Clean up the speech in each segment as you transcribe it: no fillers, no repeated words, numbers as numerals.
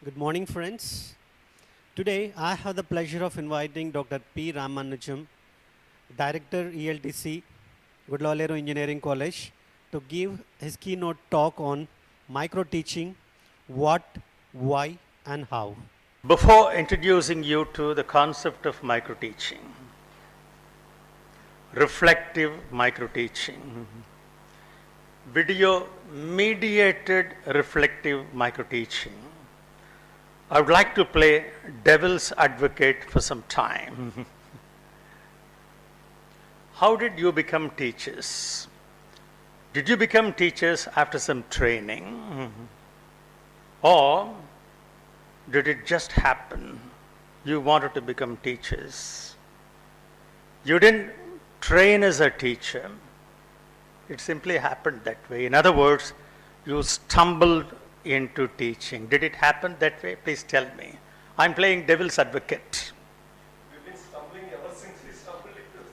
Good morning, friends. Today, I have the pleasure of inviting Dr. P. Ramanujam, Director ELTC, Gudlavalleru Engineering College, to give his keynote talk on microteaching, what, why, and how. Before introducing you to the concept of microteaching, reflective microteaching, video-mediated reflective microteaching, I would like to play devil's advocate for some time. How did you become teachers? Did you become teachers after some training? Or did it just happen? You wanted to become teachers. You didn't train as a teacher. It simply happened that way. In other words, you stumbled into teaching. Did it happen that way? Please tell me. I'm playing devil's advocate. We've been stumbling ever since we stumbled into this.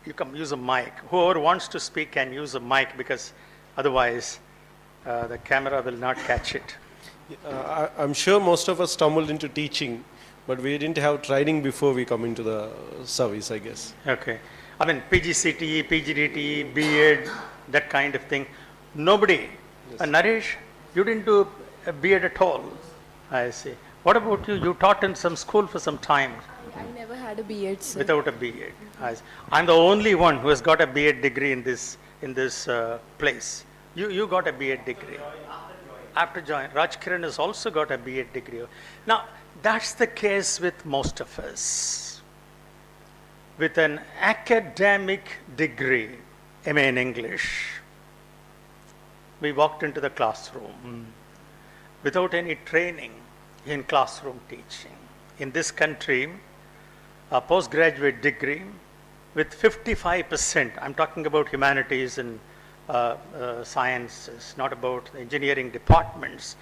You can use a mic. Whoever wants to speak can use a mic, because otherwise the camera will not catch it. I'm sure most of us stumbled into teaching, but we didn't have training before we come into the service, I guess. Okay. I mean, PGCTE, PGDTE, B.Ed, that kind of thing. Nobody. Yes. Naresh, you didn't do a B.Ed at all. I see. What about you? You taught in some school for some time. I never had a B.Ed, sir. Without a B.Ed. I see. I'm the only one who has got a B.Ed degree in this place. You got a B.Ed degree. After joining. Raj Kiran has also got a B.Ed degree. Now, that's the case with most of us. With an academic degree, MA in English, we walked into the classroom without any training in classroom teaching. In this country, a postgraduate degree with 55%, I'm talking about humanities and sciences, not about the engineering departments.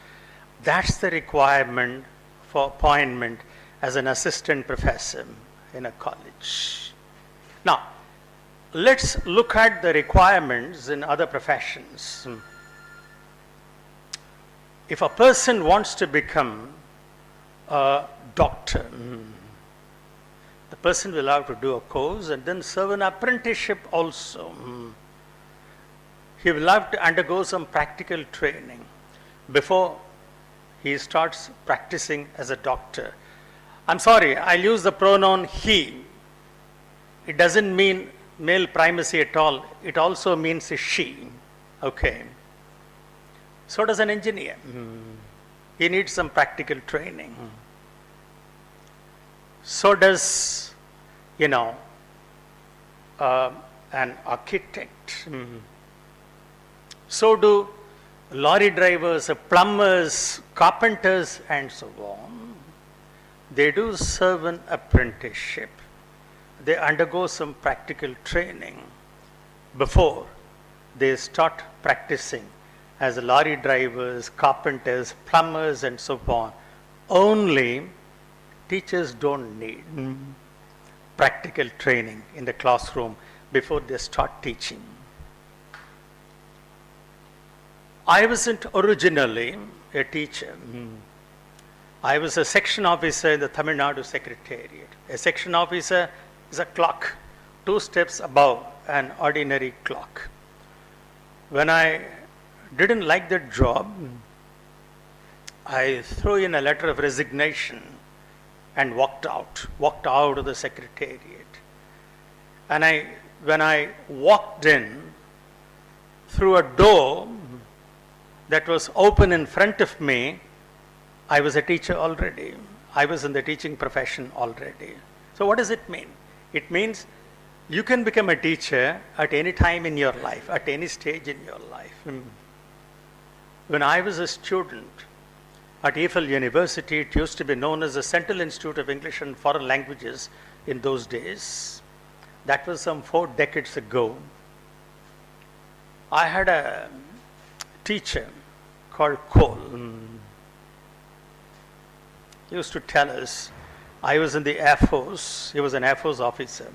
That's the requirement for appointment as an assistant professor in a college. Now, let's look at the requirements in other professions. If a person wants to become a doctor, the person will have to do a course and then serve an apprenticeship also. He will have to undergo some practical training before he starts practicing as a doctor. I'm sorry, I'll use the pronoun he. It doesn't mean male primacy at all. It also means she. Okay. So does an engineer. He needs some practical training. So does, an architect. So do lorry drivers, plumbers, carpenters, and so on. They do serve an apprenticeship. They undergo some practical training before they start practicing as lorry drivers, carpenters, plumbers, and so on. Only teachers don't need practical training in the classroom before they start teaching. I wasn't originally a teacher. I was a section officer in the Tamil Nadu Secretariat. A section officer is a clock, 2 steps above an ordinary clock. When I didn't like that job, I threw in a letter of resignation and walked out of the Secretariat. And when I walked in through a door that was open in front of me, I was a teacher already. I was in the teaching profession already. So what does it mean? It means you can become a teacher at any time in your life, at any stage in your life. When I was a student at Eiffel University, it used to be known as the Central Institute of English and Foreign Languages in those days. That was some 4 decades ago. I had a teacher called Cole. He used to tell us, I was in the Air Force, he was an Air Force officer.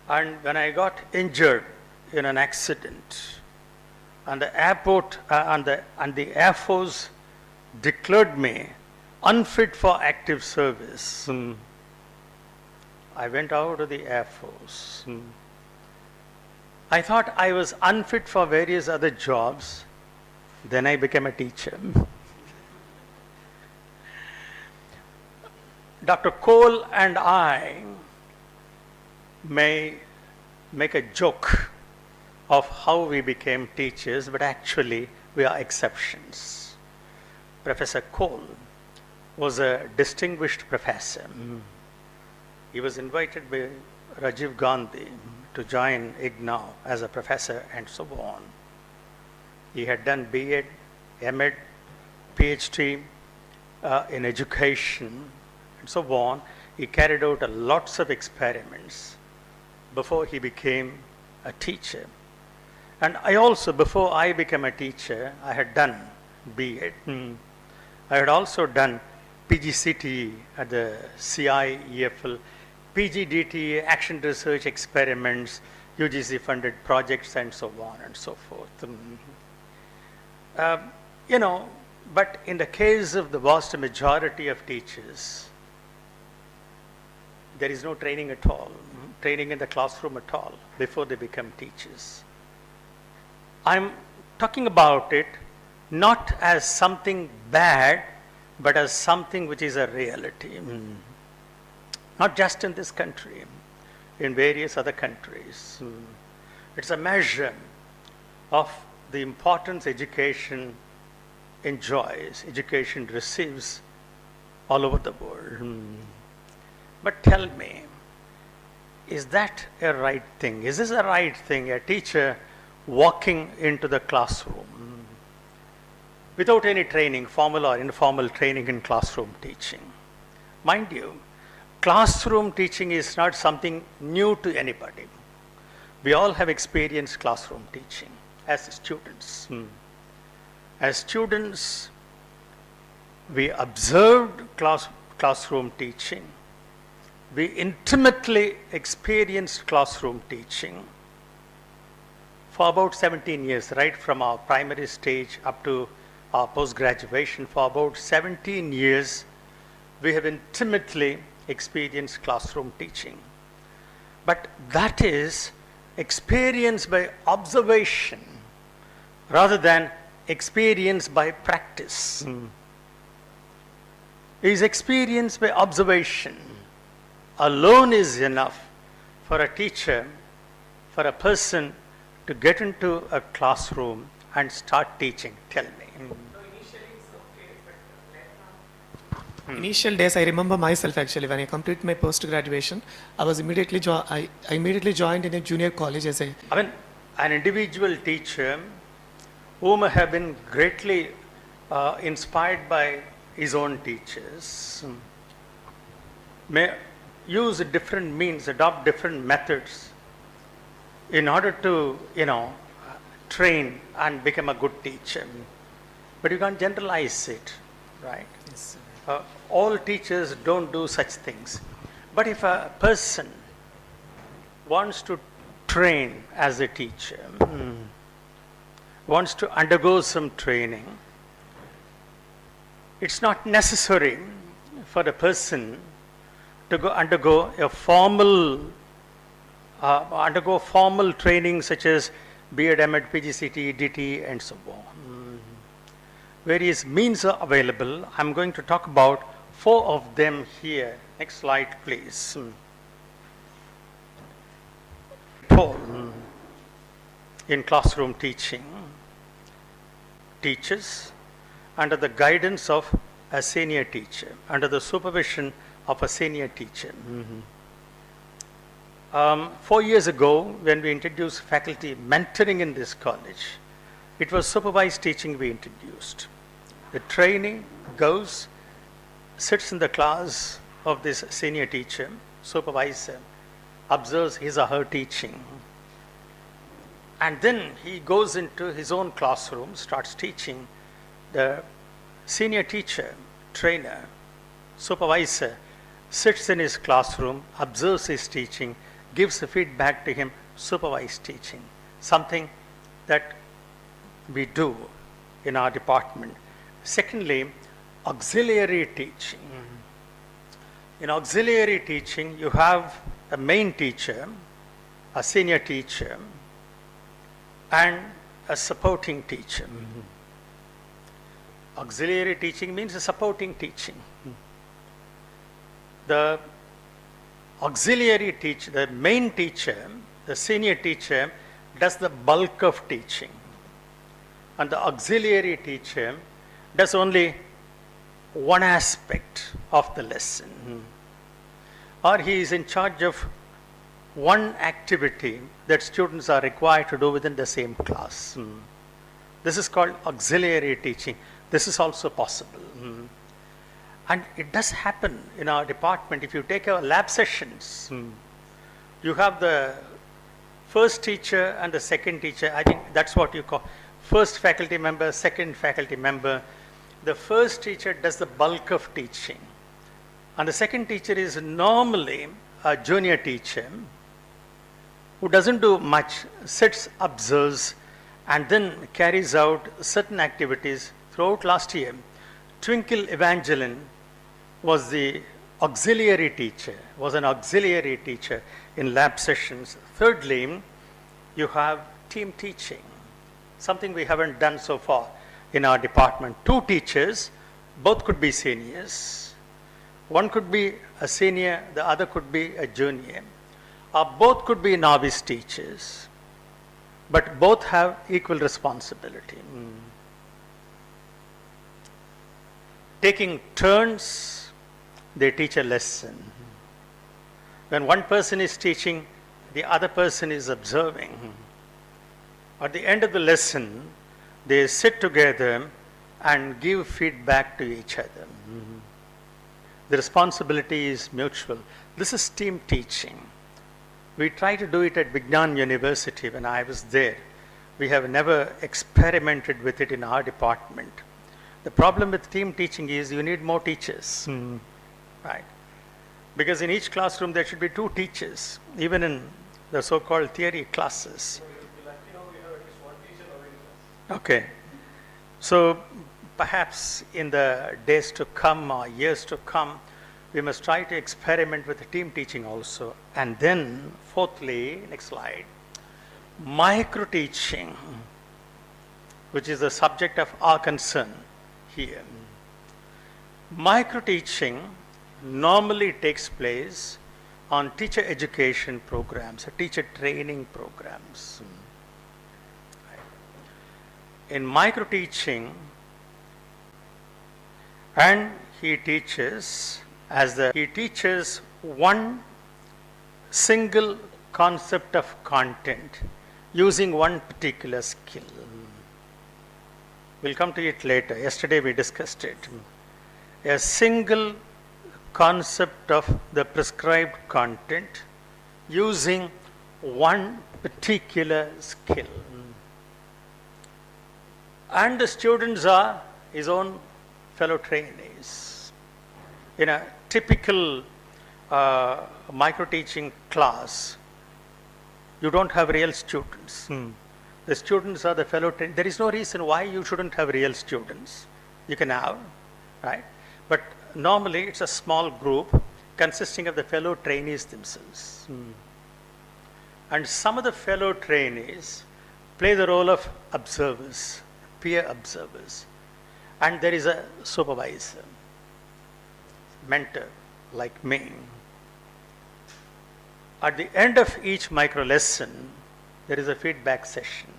And when I got injured in an accident, and the airport and the Air Force declared me unfit for active service. I went out of the Air Force. I thought I was unfit for various other jobs. Then I became a teacher. Dr. Cole and I may make a joke of how we became teachers, but actually we are exceptions. Professor Cole was a distinguished professor. He was invited by Rajiv Gandhi to join IGNOU as a professor and so on. He had done B.Ed, M.Ed, PhD in education and so on. He carried out lots of experiments before he became a teacher. And I also, before I became a teacher, I had done B.Ed. I had also done PGCT at the CIEFL, PGDT, action research experiments, UGC funded projects and so on and so forth. But in the case of the vast majority of teachers, there is no training at all, training in the classroom at all before they become teachers. I'm talking about it not as something bad, but as something which is a reality. Not just in this country, in various other countries. It's a measure of the importance education enjoys, education receives all over the world. But tell me, is that a right thing? Is this a right thing, a teacher walking into the classroom without any training, formal or informal training in classroom teaching? Mind you, classroom teaching is not something new to anybody. We all have experienced classroom teaching as students. As students, we observed classroom teaching. We intimately experienced classroom teaching for about 17 years, right from our primary stage up to our post-graduation. For about 17 years, we have intimately experienced classroom teaching. But that is experience by observation rather than experience by practice. It is experience by observation. Alone is enough for a teacher, for a person to get into a classroom and start teaching. Tell me. Initial days, I remember myself actually when I completed my post-graduation, I was immediately I immediately joined in a junior college as a. I mean, an individual teacher who may have been greatly inspired by his own teachers may use different means, adopt different methods in order to, train and become a good teacher. But you can't generalize it, right? Yes, All teachers don't do such things. But if a person wants to train as a teacher, wants to undergo some training, it's not necessary for the person to undergo formal training such as B.Ed, M.Ed, PGCT, DT, and so on. Various means are available. I'm going to talk about 4 of them here. Next slide, please. Paul, in classroom teaching, teaches under the guidance of a senior teacher, under the supervision of a senior teacher. 4 years ago, when we introduced faculty mentoring in this college, it was supervised teaching we introduced. The trainee goes, sits in the class of this senior teacher, supervisor, observes his or her teaching, and then he goes into his own classroom, starts teaching. The senior teacher, trainer, supervisor sits in his classroom, observes his teaching, gives feedback to him, supervised teaching, something that we do in our department. Secondly, auxiliary teaching. In auxiliary teaching, you have a main teacher, a senior teacher, and a supporting teacher. Auxiliary teaching means a supporting teaching. The auxiliary teacher, the main teacher, the senior teacher, does the bulk of teaching. And the auxiliary teacher does only one aspect of the lesson. Or he is in charge of one activity that students are required to do within the same class. This is called auxiliary teaching. This is also possible. And it does happen in our department. If you take our lab sessions, you have the first teacher and the second teacher. I think that's what you call first faculty member, second faculty member. The first teacher does the bulk of teaching. And the second teacher is normally a junior teacher who doesn't do much, sits, observes, and then carries out certain activities. Throughout last year, Twinkle Evangeline was the auxiliary teacher, was an auxiliary teacher in lab sessions. Thirdly, you have team teaching, something we haven't done so far in our department. Two teachers, both could be seniors. One could be a senior, the other could be a junior. Both could be novice teachers, but both have equal responsibility. Taking turns, they teach a lesson. When one person is teaching, the other person is observing. At the end of the lesson, they sit together and give feedback to each other. The responsibility is mutual. This is team teaching. We try to do it at Vignan University when I was there. We have never experimented with it in our department. The problem with team teaching is you need more teachers, right? Because in each classroom there should be two teachers, even in the so-called theory classes. Okay. So perhaps in the days to come or years to come, we must try to experiment with the team teaching also. And then fourthly, next slide, microteaching, which is the subject of our concern here. Microteaching normally takes place on teacher education programs, teacher training programs. In microteaching, and he teaches one single concept of content using one particular skill. We'll come to it later. Yesterday we discussed it. A single concept of the prescribed content using one particular skill. And the students are his own fellow trainees. In a typical microteaching class, you don't have real students. The students are the fellow trainees. There is no reason why you shouldn't have real students. You can have, right? But normally it's a small group consisting of the fellow trainees themselves. And some of the fellow trainees play the role of observers, peer observers. And there is a supervisor, mentor like me. At the end of each micro lesson, there is a feedback session.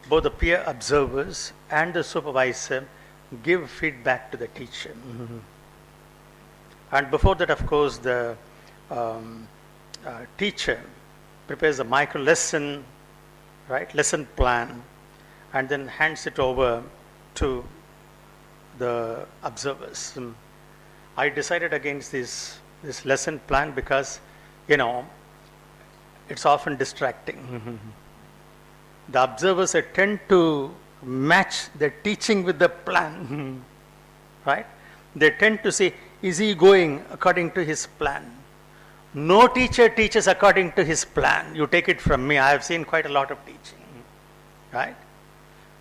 Both the peer observers and the supervisor give feedback to the teacher. And before that, of course, the teacher prepares a micro lesson, right, lesson plan, and then hands it over to the observers. I decided against this lesson plan because, it's often distracting. The observers tend to match the teaching with the plan, right? They tend to say, is he going according to his plan? No teacher teaches according to his plan. You take it from me. I have seen quite a lot of teaching, right?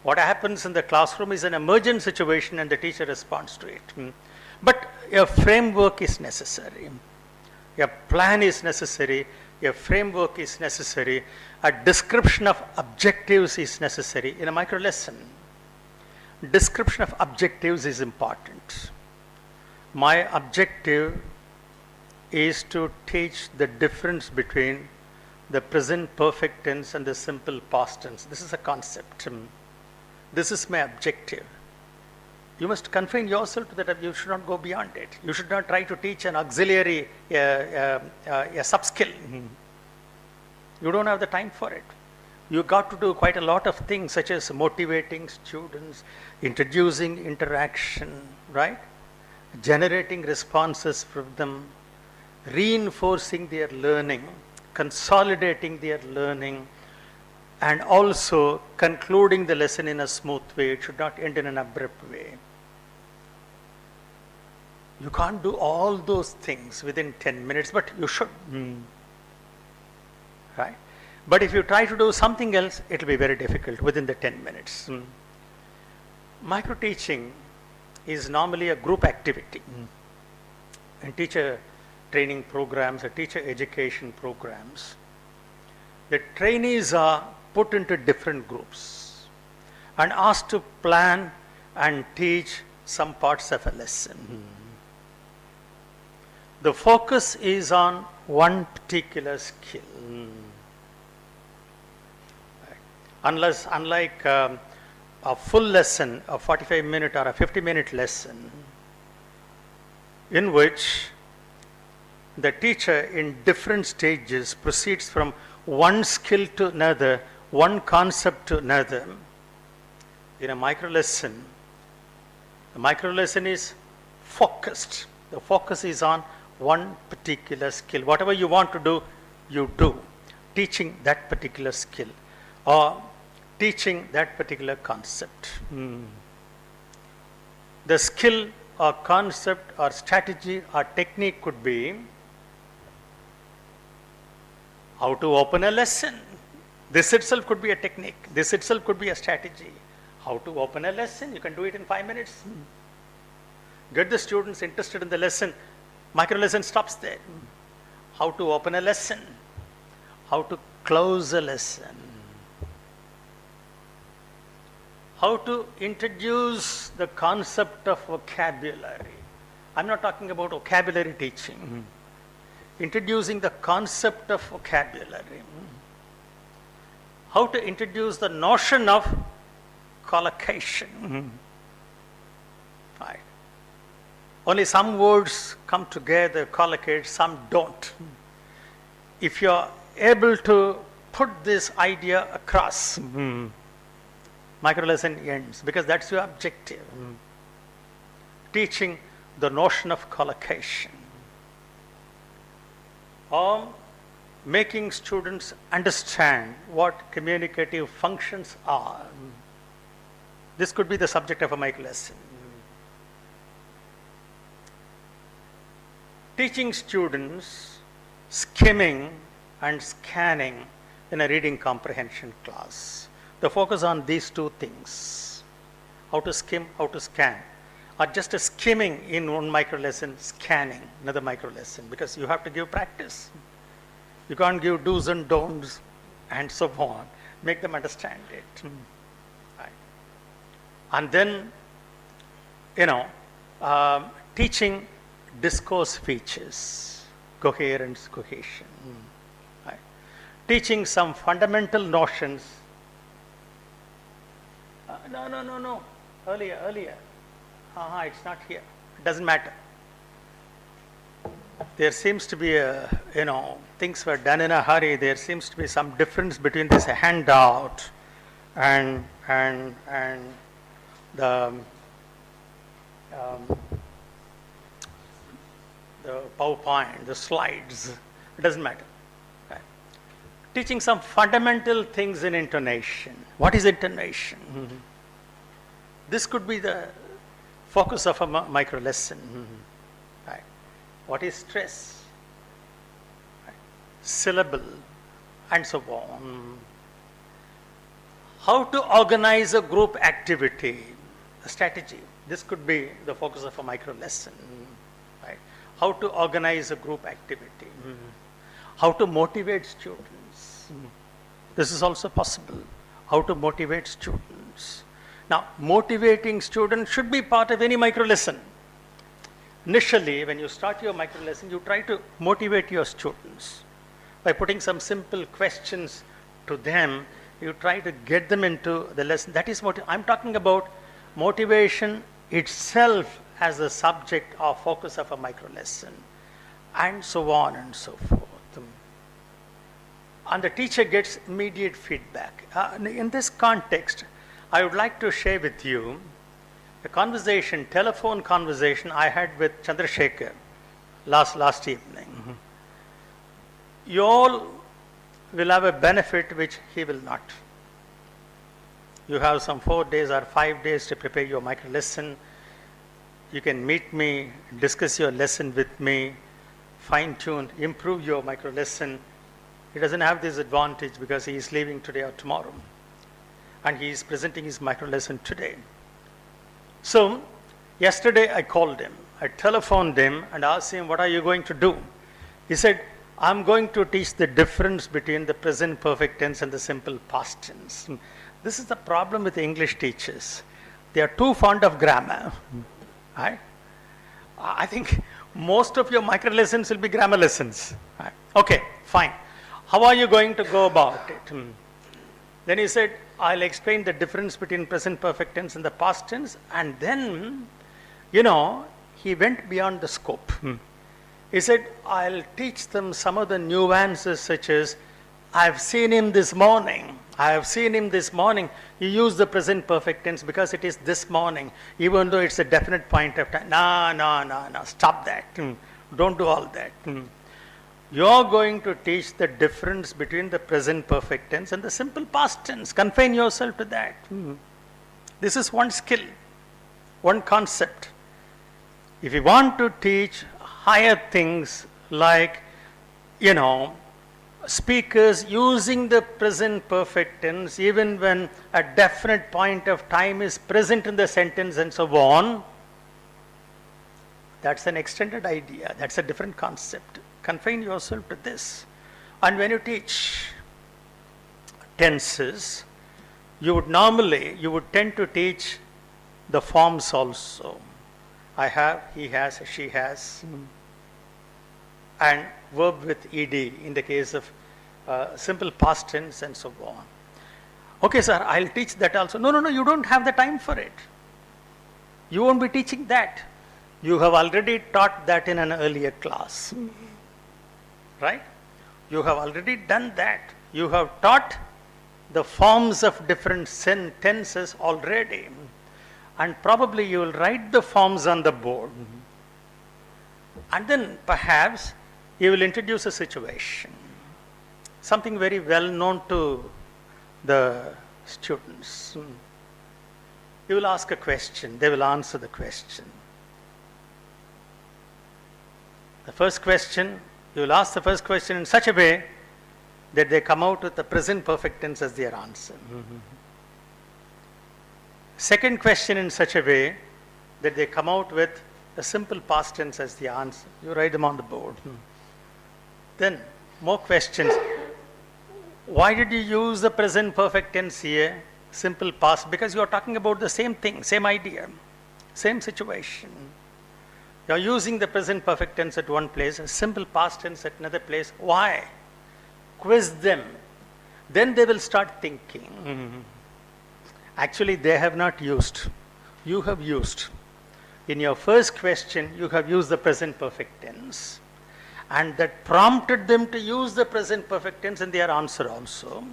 What happens in the classroom is an emergent situation and the teacher responds to it. But a framework is necessary. A plan is necessary. A framework is necessary. A description of objectives is necessary in a micro lesson. Description of objectives is important. My objective is to teach the difference between the present perfect tense and the simple past tense. This is a concept. This is my objective. You must confine yourself to that. You should not go beyond it. You should not try to teach an auxiliary, a sub-skill. You don't have the time for it. You got to do quite a lot of things, such as motivating students, introducing interaction, right? Generating responses from them, reinforcing their learning, consolidating their learning, and also concluding the lesson in a smooth way. It should not end in an abrupt way. You can't do all those things within 10 minutes, but you should. Right? But if you try to do something else, it will be very difficult within the 10 minutes. Micro-teaching is normally a group activity. In teacher training programs or teacher education programs, the trainees are put into different groups and asked to plan and teach some parts of a lesson. The focus is on one particular skill. Unlike a full lesson, a 45-minute or a 50-minute lesson, in which the teacher in different stages proceeds from one skill to another, one concept to another. In a micro lesson, the micro lesson is focused. The focus is on one particular skill. Whatever you want to do, you do. Teaching that particular skill or teaching that particular concept. The skill or concept or strategy or technique could be how to open a lesson. This itself could be a technique. This itself could be a strategy. How to open a lesson, you can do it in 5 minutes. Get the students interested in the lesson. Micro lesson stops there. How to open a lesson. How to close a lesson. How to introduce the concept of vocabulary. I'm not talking about vocabulary teaching. Introducing the concept of vocabulary. How to introduce the notion of collocation. Right. Only some words come together, collocate, some don't. If you're able to put this idea across, micro lesson ends, because that's your objective. Teaching the notion of collocation. Or making students understand what communicative functions are. This could be the subject of a micro lesson. Teaching students skimming and scanning in a reading comprehension class. The focus on these two things. How to skim, how to scan. Or just a skimming in one micro lesson, scanning another micro lesson, because you have to give practice. You can't give do's and don'ts and so on. Make them understand it. Right. And then, teaching discourse features, coherence, cohesion. Right. Teaching some fundamental notions. No. Earlier. It's not here. It doesn't matter. There seems to be things were done in a hurry. There seems to be some difference between this handout and the PowerPoint, the slides. It doesn't matter. Okay. Teaching some fundamental things in intonation. What is intonation? This could be the focus of a micro lesson. Right. What is stress? Right. Syllable, and so on. how to organize a group activity, a strategy. This could be the focus of a micro lesson, right? How to organize a group activity, how to motivate students. This is also possible. How to motivate students. Now, motivating students should be part of any micro lesson. Initially, when you start your micro lesson, you try to motivate your students by putting some simple questions to them. You try to get them into the lesson. That is what I'm talking about. Motivation itself as a subject or focus of a micro lesson, and so on and so forth. And the teacher gets immediate feedback. In this context, I would like to share with you a conversation, telephone conversation I had with Chandrasekhar last evening. You all will have a benefit which he will not. You have some 4 days or 5 days to prepare your micro lesson. You can meet me, discuss your lesson with me, fine-tune, improve your micro lesson. He doesn't have this advantage because he is leaving today or tomorrow. And he is presenting his micro lesson today. So, yesterday I called him. I telephoned him and asked him, what are you going to do? He said, I'm going to teach the difference between the present perfect tense and the simple past tense. This is the problem with English teachers. They are too fond of grammar. Right? I think most of your micro lessons will be grammar lessons. Right? Okay, fine. How are you going to go about it? Then he said, I'll explain the difference between present perfect tense and the past tense. And then, he went beyond the scope. He said, I'll teach them some of the nuances such as, I've seen him this morning. I have seen him this morning. You use the present perfect tense because it is this morning, even though it's a definite point of time. No, stop that. Don't do all that. You're going to teach the difference between the present perfect tense and the simple past tense. Confine yourself to that. This is one skill, one concept. If you want to teach higher things like, speakers using the present perfect tense even when a definite point of time is present in the sentence and so on, that's an extended idea. That's a different concept. Confine yourself to this. And when you teach tenses, you would tend to teach the forms also. I have, he has, she has, and verb with ed in the case of simple past tense and so on. Okay, sir, I'll teach that also. No, you don't have the time for it. You won't be teaching that. You have already taught that in an earlier class. Right? You have already done that. You have taught the forms of different tenses already. And probably you will write the forms on the board. And then perhaps you will introduce a situation. Something very well known to the students. You will ask a question. They will answer the question. The first question, you will ask the first question in such a way that they come out with the present perfect tense as their answer. Second question in such a way that they come out with a simple past tense as the answer. You write them on the board. Then more questions. Why did you use the present perfect tense here, simple past? Because you are talking about the same thing, same idea, same situation. You are using the present perfect tense at one place, a simple past tense at another place. Why? Quiz them. Then they will start thinking. Actually, they have not used. You have used. In your first question, you have used the present perfect tense. And that prompted them to use the present perfect tense in their answer also.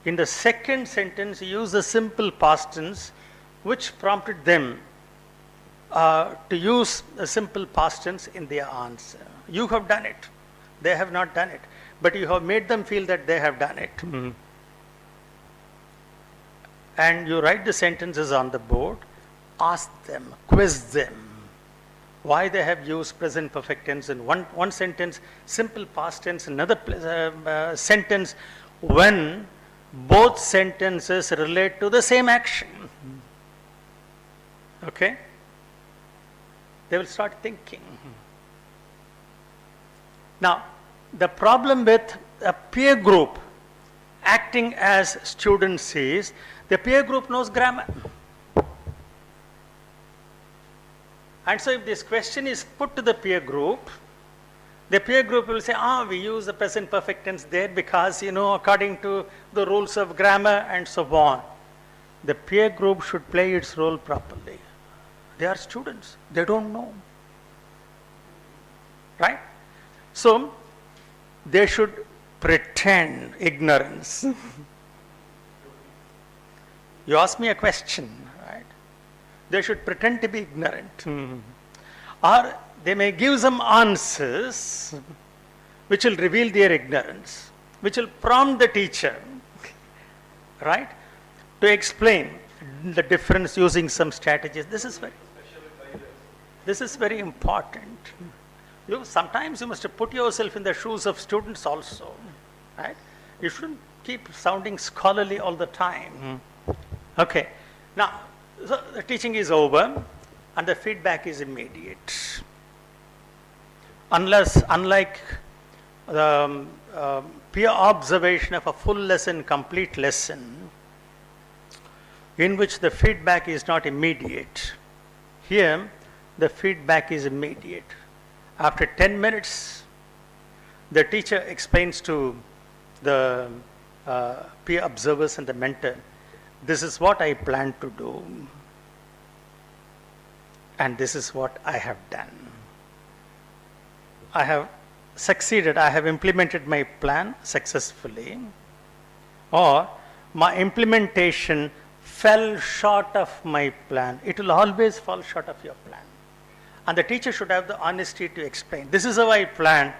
In the second sentence, you use the simple past tense, which prompted them to use a simple past tense in their answer. You have done it. They have not done it. But you have made them feel that they have done it. And you write the sentences on the board, ask them, quiz them, why they have used present perfect tense in one sentence, simple past tense, another sentence, when both sentences relate to the same action. Okay? They will start thinking. Now, the problem with a peer group acting as students is the peer group knows grammar. And so if this question is put to the peer group will say, we use the present perfect tense there because, according to the rules of grammar and so on. The peer group should play its role properly. They are students. They don't know. Right? So, they should pretend ignorance. You ask me a question, right? They should pretend to be ignorant. Or they may give some answers which will reveal their ignorance, which will prompt the teacher, right, to explain the difference using some strategies. This is very important. Sometimes you must put yourself in the shoes of students also, right? You shouldn't keep sounding scholarly all the time. Okay. Now, so the teaching is over and the feedback is immediate. Unlike the peer observation of a full lesson, complete lesson, in which the feedback is not immediate, here the feedback is immediate. After 10 minutes, the teacher explains to the peer observers and the mentor, this is what I plan to do, and this is what I have done. I have succeeded, I have implemented my plan successfully, or my implementation fell short of my plan. It will always fall short of your plan. And the teacher should have the honesty to explain, this is how I planned,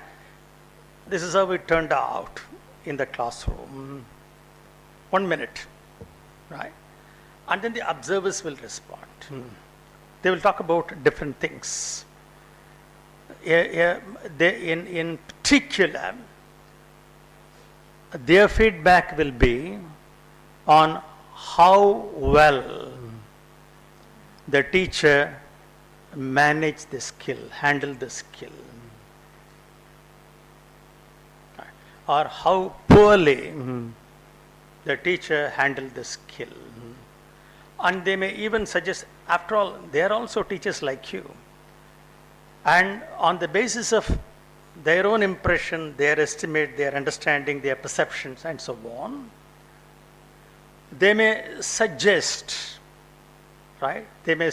this is how it turned out in the classroom. 1 minute, right? And then the observers will respond. They will talk about different things. In particular, their feedback will be on how well the teacher managed the skill, handled the skill, or how poorly the teacher handled the skill. And they may even suggest, after all, they are also teachers like you. And on the basis of their own impression, their estimate, their understanding, their perceptions, and so on, they may suggest, right? They may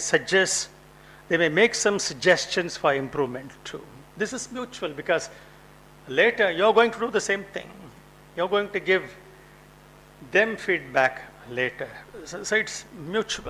make some suggestions for improvement too. This is mutual because later you're going to do the same thing. You're going to give them feedback later. So it's mutual.